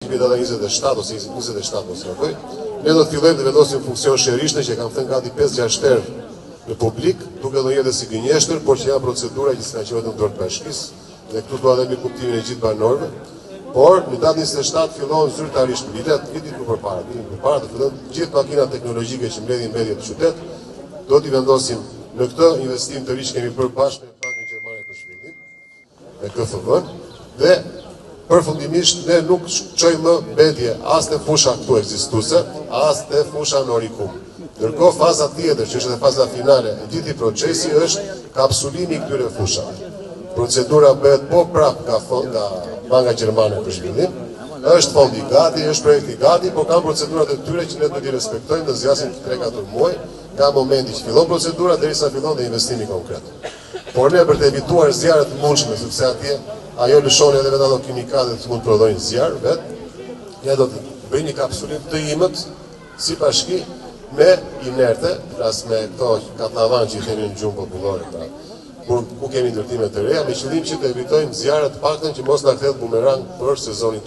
tipi data 27 ose 27 ose apo. Ne do të fillojmë të vendosim funksion sherishte që kam thënë gati 5-6 herë në publik, duke do jetë si gënjeshtër, por që janë procedura që s'ka qenë vetëm dorë të bashkisë, dhe këtu do adhemi kuptimin e gjithë banorëve. Por në datën 27 fillon zyrtarisht vitet, vitit më përpara të fillon gjithë makinat teknologjike që mbledhin mbledhje të qytet, do t'i vendosim në këtë investim të ri që kemi bërë bashkë me Bankën Gjermane për Zhvillim, me KFV-n, dhe përfundimisht ne nuk çojmë më mbledhje as në fusha këtu ekzistuese, as në fusha në Orikum. Ndërkohë faza tjetër, që është edhe faza finale e gjithë procesi, është kapsulimi i këtyre fushave. Procedura bëhet po prap nga Banka Gjermane për Zhvillim, është fondi gati, është projekti gati, por kanë procedurat e tyre që ne do t'i respektojmë, do zgjasin 3-4 muaj, nga momenti që fillon procedura derisa fillon dhe investimi konkret. Por ne për të evituar zjarret të mundshme, sepse atje ajo lëshon edhe vetë ato kimikate që mund të prodhojnë zjarr vetë, ne do të bëjmë një kapsulim të imët si bashki me inerte, flas me këto katllavan që i themi në gjuhën popullore, pra, ku kemi ndërtime të reja, me qëllim që të evitojmë zjarret të paktën që mos na kthehet bumerang për sezonin turistik.